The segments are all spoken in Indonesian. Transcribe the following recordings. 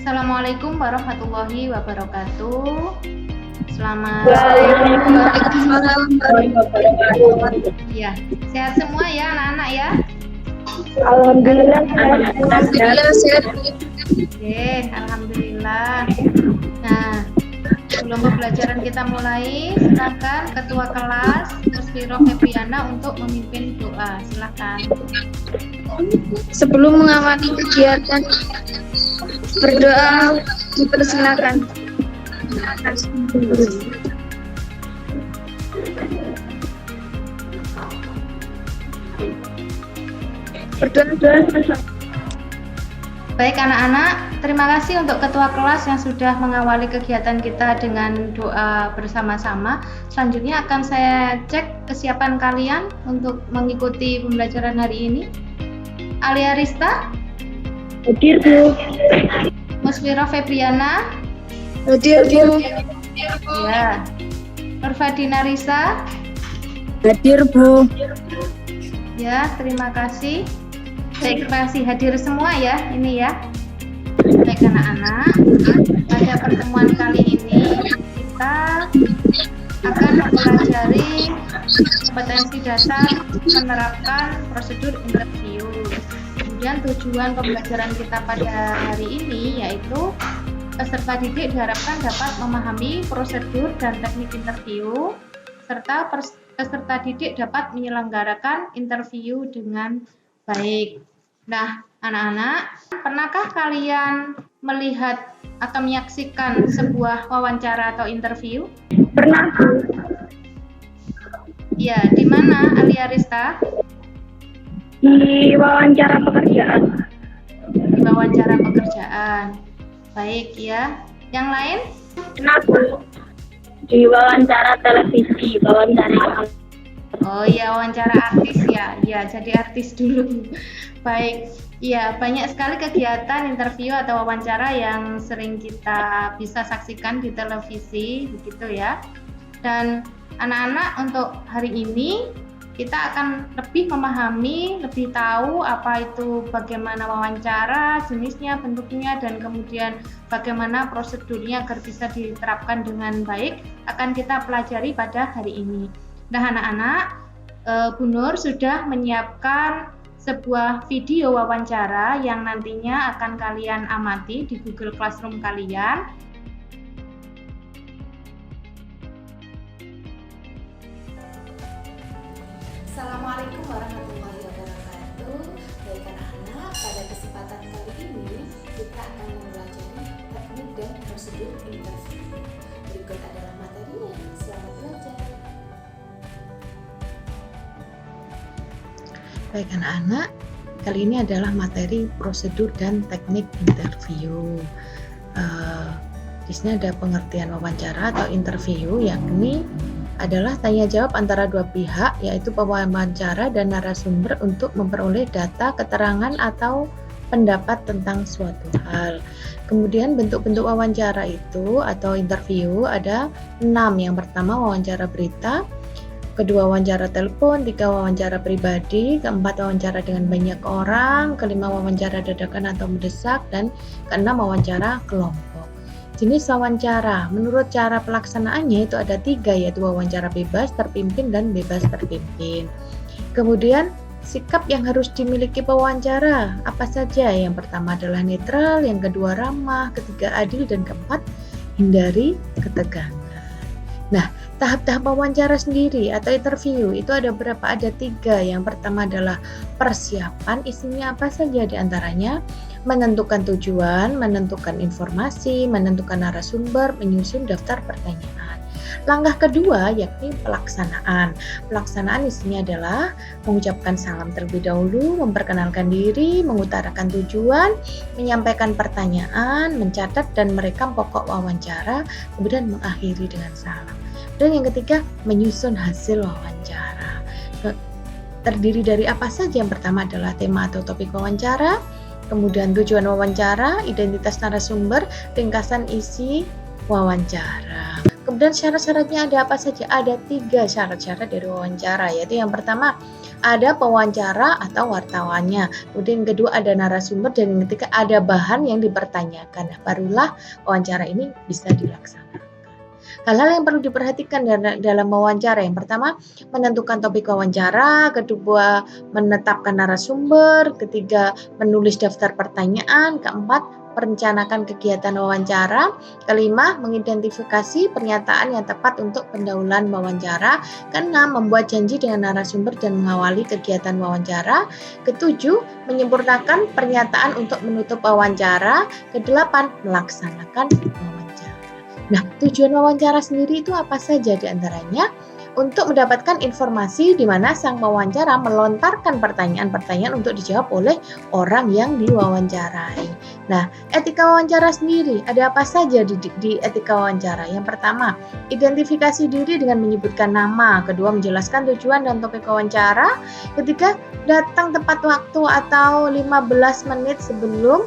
Assalamualaikum warahmatullahi wabarakatuh. Selamat Waalaikumsalam warahmatullahi wabarakatuh. ya, sehat semua ya anak-anak ya. Alhamdulillah. Sehat. Oke, alhamdulillah. Nah, sebelum pembelajaran kita mulai, silakan Ketua Kelas Musfiro Febriana untuk memimpin doa. Silakan. Sebelum mengawali kegiatan berdoa, dipersilakan. Berdoa. Baik anak-anak, terima kasih untuk Ketua Kelas yang sudah mengawali kegiatan kita dengan doa bersama-sama. Selanjutnya akan saya cek kesiapan kalian untuk mengikuti pembelajaran hari ini. Alia Rista, Hadir, Bu. Musfiro Febriana, Hadir, Bu. ya, Nurfadina Risa, Hadir, Bu. ya, terima kasih. Baik, terima kasih hadir semua ya, ini ya. Baik anak-anak, pada pertemuan kali ini kita akan mempelajari kompetensi dasar menerapkan prosedur interview. Kemudian tujuan pembelajaran kita pada hari ini yaitu peserta didik diharapkan dapat memahami prosedur dan teknik interview, serta peserta didik dapat menyelenggarakan interview dengan baik. Nah, anak-anak, pernahkah kalian melihat atau menyaksikan sebuah wawancara atau interview? Pernah, Bu. Ya, di mana Alia Rista? Di wawancara pekerjaan. Di wawancara pekerjaan. Baik ya. Yang lain? Pernah, Bu. Di wawancara televisi, wawancara. Oh iya, wawancara artis ya. Ya, jadi artis dulu. Baik. Ya, banyak sekali kegiatan interview atau wawancara yang sering kita bisa saksikan di televisi, begitu ya. Dan anak-anak untuk hari ini kita akan lebih memahami, lebih tahu apa itu bagaimana wawancara, jenisnya, bentuknya, dan kemudian bagaimana prosedurnya agar bisa diterapkan dengan baik akan kita pelajari pada hari ini. Nah anak-anak, Bu Nur sudah menyiapkan sebuah video wawancara yang nantinya akan kalian amati di Google Classroom kalian. Assalamualaikum warahmatullahi wabarakatuh. Baik anak-anak, pada kesempatan kali ini kita akan mempelajari teknik dan prosedur interview. Berikut adalah materinya. Selamat belajar. Baik anak-anak, kali ini adalah materi prosedur dan teknik interview. Di sini ada pengertian wawancara atau interview, yakni adalah tanya jawab antara dua pihak, yaitu pewawancara dan narasumber untuk memperoleh data, keterangan atau pendapat tentang suatu hal. Kemudian bentuk-bentuk wawancara itu atau interview ada 6. Yang pertama wawancara berita, kedua wawancara telepon, 3 wawancara pribadi, keempat wawancara dengan banyak orang, kelima wawancara dadakan atau mendesak, dan keenam wawancara kelompok. Jenis wawancara, menurut cara pelaksanaannya itu ada 3, yaitu wawancara bebas, terpimpin, dan bebas terpimpin. Kemudian sikap yang harus dimiliki pewawancara apa saja? Yang pertama adalah netral, yang kedua ramah, ketiga adil, dan keempat hindari ketegangan. Nah, tahap-tahap wawancara sendiri atau interview itu ada berapa? Ada 3. Yang pertama adalah persiapan, isinya apa saja diantaranya? Menentukan tujuan, menentukan informasi, menentukan narasumber, menyusun daftar pertanyaan. Langkah kedua yakni pelaksanaan. Pelaksanaan isinya adalah mengucapkan salam terlebih dahulu, memperkenalkan diri, mengutarakan tujuan, menyampaikan pertanyaan, mencatat dan merekam pokok wawancara, kemudian mengakhiri dengan salam. Dan yang ketiga, menyusun hasil wawancara. Terdiri dari apa saja? Yang pertama adalah tema atau topik wawancara, kemudian tujuan wawancara, identitas narasumber, ringkasan isi wawancara. Kemudian syarat-syaratnya ada apa saja? Ada 3 syarat-syarat dari wawancara, yaitu yang pertama ada pewawancara atau wartawannya, kemudian yang kedua ada narasumber, dan yang ketiga ada bahan yang dipertanyakan. Nah, barulah wawancara ini bisa dilaksanakan. Hal-hal yang perlu diperhatikan dalam wawancara, yang pertama menentukan topik wawancara, kedua menetapkan narasumber, ketiga menulis daftar pertanyaan, keempat merencanakan kegiatan wawancara, kelima mengidentifikasi pernyataan yang tepat untuk pendahuluan wawancara, keenam membuat janji dengan narasumber dan mengawali kegiatan wawancara, ketujuh menyempurnakan pernyataan untuk menutup wawancara, kedelapan melaksanakan wawancara. Nah, tujuan wawancara sendiri itu apa saja? Di antaranya untuk mendapatkan informasi di mana sang wawancara melontarkan pertanyaan-pertanyaan untuk dijawab oleh orang yang diwawancarai. Nah, etika wawancara sendiri, ada apa saja di etika wawancara? Yang pertama, identifikasi diri dengan menyebutkan nama. Kedua, menjelaskan tujuan dan topik wawancara. Ketiga, datang tepat waktu atau 15 menit sebelum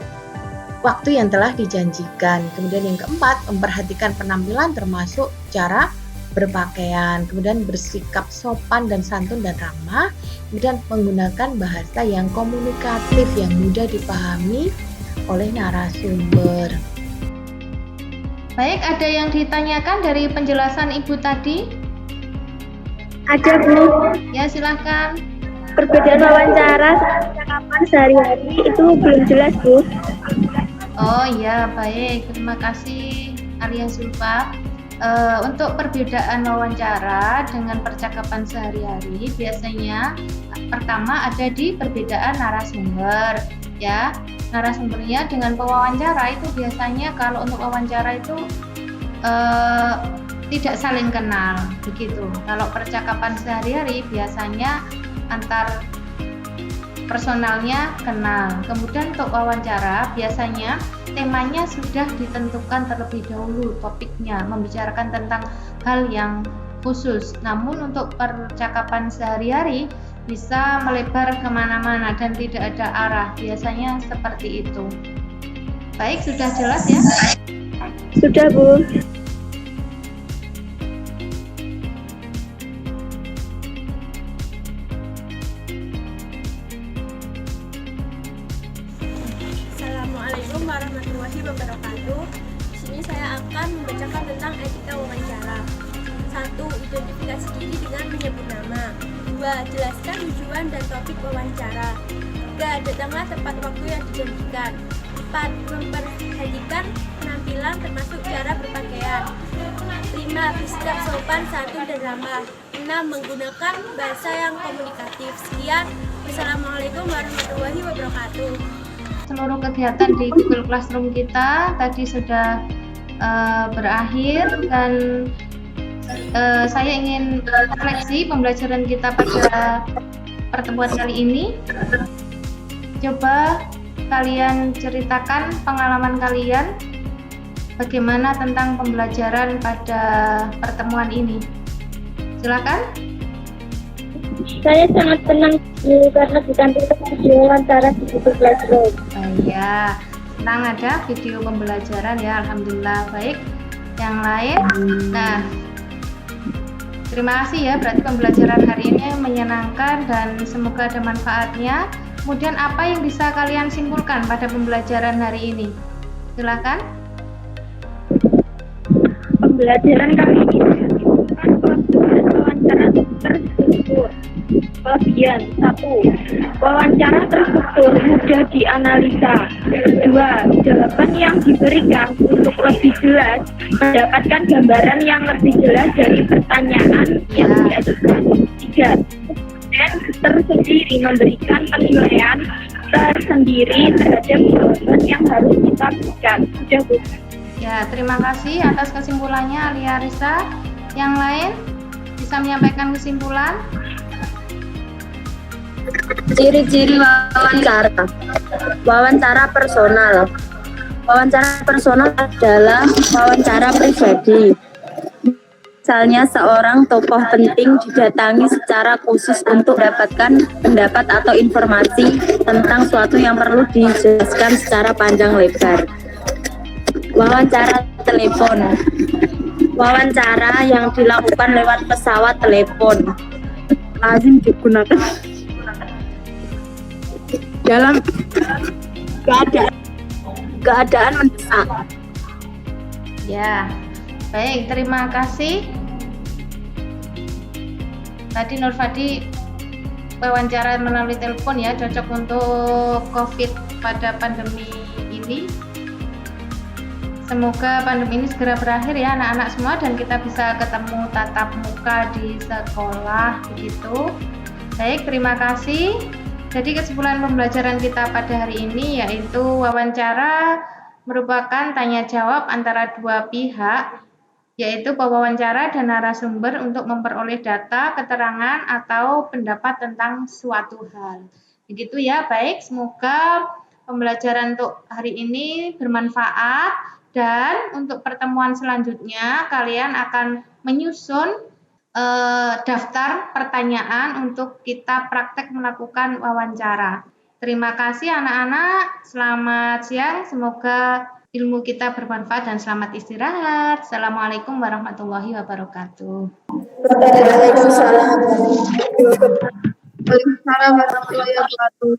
waktu yang telah dijanjikan. Kemudian yang keempat, memperhatikan penampilan termasuk cara berpakaian, kemudian bersikap sopan dan santun dan ramah, kemudian menggunakan bahasa yang komunikatif yang mudah dipahami oleh narasumber. Baik, ada yang ditanyakan dari penjelasan Ibu tadi? Ada, Bu. Ya, silahkan. Perbedaan wawancara sama percakapan sehari-hari itu belum jelas, Bu. Oh iya, baik. Terima kasih Arya Zulfa. Untuk perbedaan wawancara dengan percakapan sehari-hari, biasanya pertama ada di perbedaan narasumber, ya. Narasumbernya dengan pewawancara itu biasanya kalau untuk wawancara itu tidak saling kenal, begitu. Kalau percakapan sehari-hari biasanya antar personalnya kenal. Kemudian untuk wawancara biasanya temanya sudah ditentukan terlebih dahulu, topiknya membicarakan tentang hal yang khusus. Namun untuk percakapan sehari-hari bisa melebar kemana-mana dan tidak ada arah, biasanya seperti itu. Baik, sudah jelas ya? Sudah, Bu. Assalamualaikum warahmatullahi wabarakatuh. Di sini saya akan membacakan tentang etika wawancara. 1. Identifikasi diri dengan menyebut nama. 2. Jelaskan tujuan dan topik wawancara. 3. Datanglah tepat waktu yang dijanjikan. 4. Memperhatikan penampilan termasuk cara berpakaian. 5. Bersikap sopan, santun dan ramah. 6. Menggunakan bahasa yang komunikatif. Sekian. Wassalamualaikum warahmatullahi wabarakatuh. Seluruh kegiatan di Google Classroom kita tadi sudah berakhir, dan saya ingin refleksi pembelajaran kita pada pertemuan kali ini. Coba kalian ceritakan pengalaman kalian bagaimana tentang pembelajaran pada pertemuan ini. Silakan. Saya sangat senang, Bu, karena ditampilkan video wawancara di Google Classroom. Ya, senang ada video pembelajaran ya, alhamdulillah. Baik, yang lain. Nah, terima kasih ya, berarti pembelajaran hari ini menyenangkan dan semoga ada manfaatnya. Kemudian apa yang bisa kalian simpulkan pada pembelajaran hari ini? Silakan. Pembelajaran kali ini menunjukkan kelebihan wawancara terstruktur. Kelebihan 1. Wawancara terstruktur mudah dianalisa. 2. Jawaban yang diberikan untuk lebih jelas mendapatkan gambaran yang lebih jelas dari pertanyaan yang diajukan. 3. Dan tersendiri memberikan penilaian tersendiri terhadap jawaban yang harus kita berikan. Sudah, Bu. Ya, terima kasih atas kesimpulannya Alia Risa. Yang lain bisa menyampaikan kesimpulan? Ciri-ciri wawancara. Wawancara personal. Wawancara personal adalah wawancara pribadi. Misalnya seorang tokoh penting didatangi secara khusus untuk mendapatkan pendapat atau informasi tentang suatu yang perlu dijelaskan secara panjang lebar. Wawancara telepon. wawancara yang dilakukan lewat pesawat telepon lazim digunakan dalam keadaan mendesak. Ya, baik, terima kasih. Tadi Nur Fadi wawancara melalui telepon ya, cocok untuk COVID pada pandemi ini. Semoga pandemi ini segera berakhir ya anak-anak semua dan kita bisa ketemu tatap muka di sekolah begitu. Baik, terima kasih. Jadi kesimpulan pembelajaran kita pada hari ini yaitu wawancara merupakan tanya jawab antara dua pihak, yaitu pewawancara dan narasumber untuk memperoleh data, keterangan, atau pendapat tentang suatu hal. Begitu ya, baik. Semoga pembelajaran untuk hari ini bermanfaat dan untuk pertemuan selanjutnya kalian akan menyusun daftar pertanyaan untuk kita praktek melakukan wawancara. Terima kasih anak-anak, selamat siang, semoga ilmu kita bermanfaat dan selamat istirahat. Assalamualaikum warahmatullahi wabarakatuh. Waalaikumsalam warahmatullahi wabarakatuh.